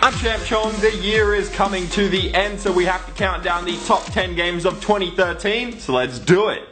I'm Champ Chong. The year is coming to the end, so we have to count down the top 10 games of 2013. So let's do it.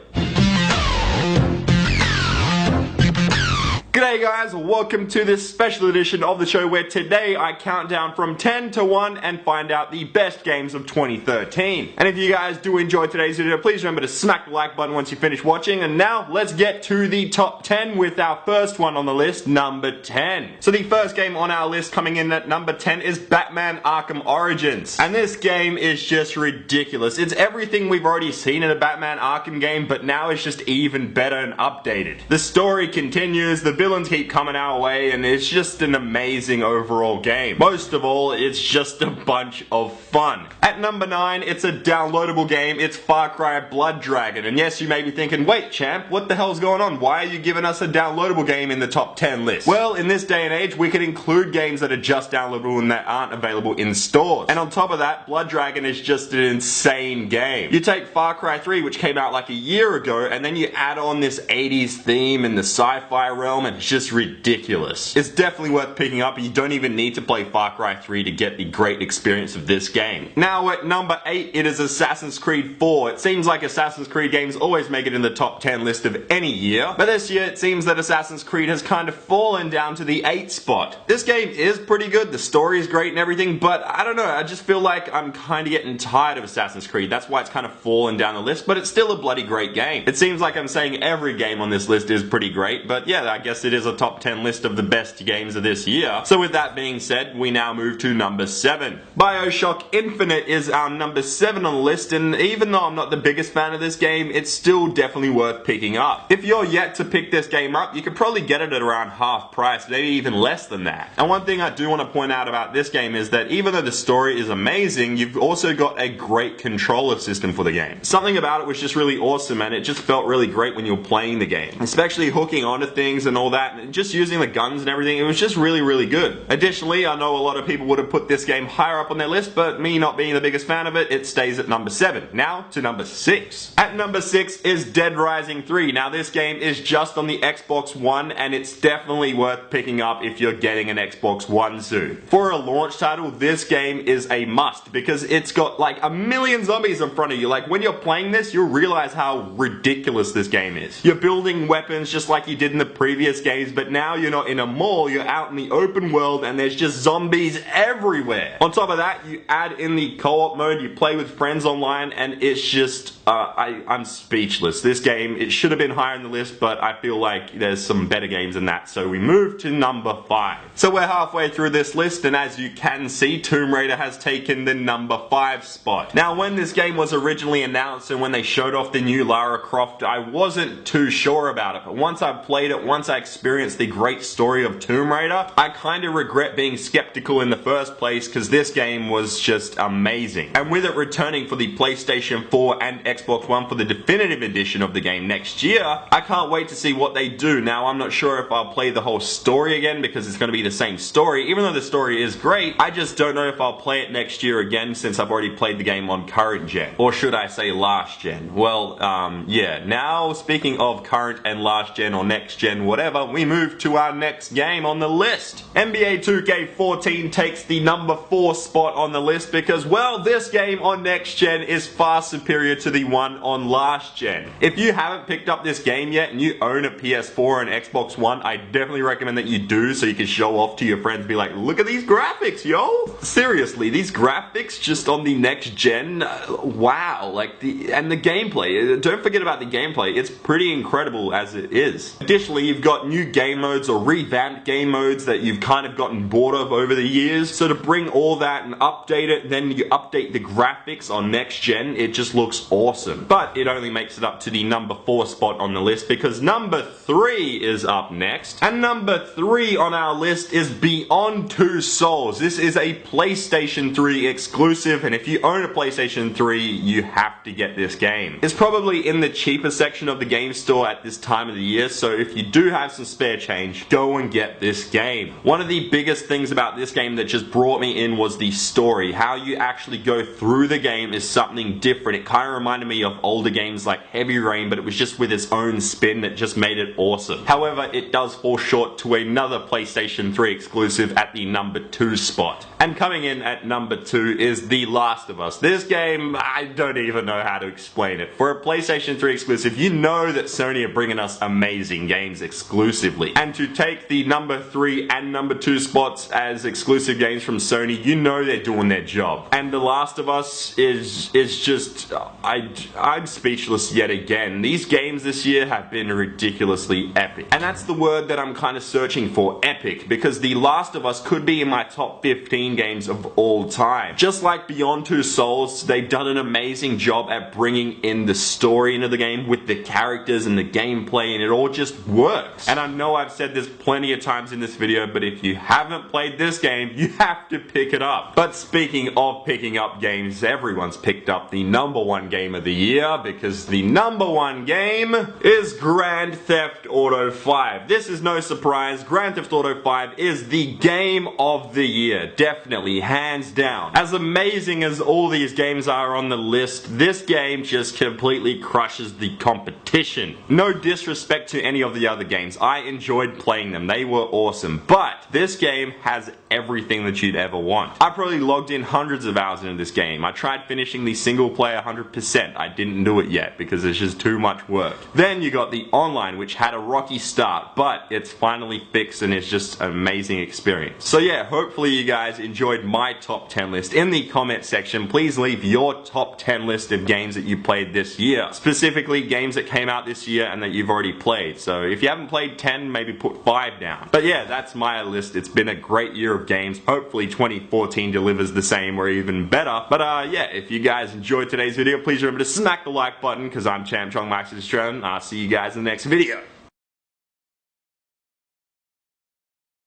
G'day guys, welcome to this special edition of the show where today I count down from 10 to 1 and find out the best games of 2013. And if you guys do enjoy today's video, please remember to smack the like button once you finish watching. And now let's get to the top 10 with our first one on the list, number 10. So the first game on our list coming in at number 10 is Batman Arkham Origins. And this game is just ridiculous. It's everything we've already seen in a Batman Arkham game, but now it's just even better and updated. The story continues, the villains keep coming our way, and it's just an amazing overall game. Most of all, it's just a bunch of fun. At number 9, it's a downloadable game. It's Far Cry Blood Dragon. And yes, you may be thinking, wait champ, what the hell's going on? Why are you giving us a downloadable game in the top 10 list? Well, in this day and age, we can include games that are just downloadable and that aren't available in stores. And on top of that, Blood Dragon is just an insane game. You take Far Cry 3, which came out like a year ago, and then you add on this 80s theme in the sci-fi realm, and it's just ridiculous. It's definitely worth picking up, and you don't even need to play Far Cry 3 to get the great experience of this game. Now at number 8, it is Assassin's Creed 4. It seems like Assassin's Creed games always make it in the top 10 list of any year, but this year it seems that Assassin's Creed has kind of fallen down to the 8th spot. This game is pretty good, the story is great and everything, but I don't know, I just feel like I'm kind of getting tired of Assassin's Creed. That's why it's kind of fallen down the list, but it's still a bloody great game. It seems like I'm saying every game on this list is pretty great, but yeah, I guess it is a top 10 list of the best games of this year. So with that being said, we now move to number 7. BioShock Infinite is our number 7 on the list, and even though I'm not the biggest fan of this game, it's still definitely worth picking up. If you're yet to pick this game up, you could probably get it at around half price, maybe even less than that. And one thing I do want to point out about this game is that even though the story is amazing, you've also got a great controller system for the game. Something about it was just really awesome, and it just felt really great when you were playing the game. Especially hooking onto things and all that, and just using the guns and everything, it was just really good. Additionally, I know a lot of people would have put this game higher up on their list, but me not being the biggest fan of it, it stays at number 7. Now to number 6. At number 6 is Dead Rising 3. Now this game is just on the Xbox One, and it's definitely worth picking up if you're getting an Xbox One soon. For a launch title, this game is a must, because it's got like a million zombies in front of you. Like when you're playing this, you'll realize how ridiculous this game is. You're building weapons just like you did in the previous games, but now you're not in a mall, you're out in the open world, and there's just zombies everywhere. On top of that, you add in the co-op mode, you play with friends online, and it's just, I'm speechless. This game, it should have been higher in the list, but I feel like there's some better games than that, so we move to number 5. So we're halfway through this list, and as you can see, Tomb Raider has taken the number 5 spot. Now when this game was originally announced and when they showed off the new Lara Croft, I wasn't too sure about it, but once I played it, once I experienced the great story of Tomb Raider, I kind of regret being skeptical in the first place, because this game was just amazing. And with it returning for the PlayStation 4 and Xbox One for the definitive edition of the game next year, I can't wait to see what they do. Now I'm not sure if I'll play the whole story again, because it's going to be the same story. Even though the story is great, I just don't know if I'll play it next year again, since I've already played the game on current gen. Or should I say last gen? Well, yeah. Now speaking of current and last gen or next gen, whatever, we move to our next game on the list. NBA 2K14 takes the number 4 spot on the list because, well, this game on next gen is far superior to the one on last gen. If you haven't picked up this game yet and you own a PS4 and Xbox One, I definitely recommend that you do, so you can show off to your friends, be like, look at these graphics, yo! Seriously, these graphics just on the next gen, wow, like the gameplay. Don't forget about the gameplay, it's pretty incredible as it is. Additionally, you've got new game modes or revamped game modes that you've kind of gotten bored of over the years. So to bring all that and update it, then you update the graphics on next gen, it just looks awesome. But it only makes it up to the number 4 spot on the list, because number 3 is up next. And number 3 on our list is Beyond Two Souls. This is a PlayStation 3 exclusive, and if you own a PlayStation 3, you have to get this game. It's probably in the cheaper section of the game store at this time of the year, so if you do have have some spare change, go and get this game. One of the biggest things about this game that just brought me in was the story. How you actually go through the game is something different. It kind of reminded me of older games like Heavy Rain, but it was just with its own spin that just made it awesome. However, it does fall short to another PlayStation 3 exclusive at the number 2 spot. And coming in at number 2 is The Last of Us. This game, I don't even know how to explain it. For a PlayStation 3 exclusive, you know that Sony are bringing us amazing games exclusively. And to take the number 3 and number 2 spots as exclusive games from Sony, you know they're doing their job. And The Last of Us is just, I'm speechless yet again. These games this year have been ridiculously epic. And that's the word that I'm kind of searching for, epic, because The Last of Us could be in my top 15 games of all time. Just like Beyond Two Souls, they've done an amazing job at bringing in the story into the game with the characters and the gameplay, and it all just works. And I know I've said this plenty of times in this video, but if you haven't played this game, you have to pick it up. But speaking of picking up games, everyone's picked up the number 1 game of the year, because the number 1 game is Grand Theft Auto 5. This is no surprise. Grand Theft Auto 5 is the game of the year. Definitely, hands down. As amazing as all these games are on the list, this game just completely crushes the competition. No disrespect to any of the other games. I enjoyed playing them. They were awesome. But this game has everything that you'd ever want. I probably logged in hundreds of hours into this game. I tried finishing the single player 100%. I didn't do it yet because it's just too much work. Then you got the online, which had a rocky start, but it's finally fixed and it's just an amazing experience. So yeah, hopefully you guys enjoyed my top 10 list. In the comment section, please leave your top 10 list of games that you played this year. Specifically games that came out this year and that you've already played. So if you haven't played 10, maybe put 5 down. But yeah, that's my list. It's been a great year of games. Hopefully 2014 delivers the same or even better. But yeah, if you guys enjoyed today's video, please remember to smack the like button, because I'm Champ Chong Max Australian. I'll see you guys in the next video.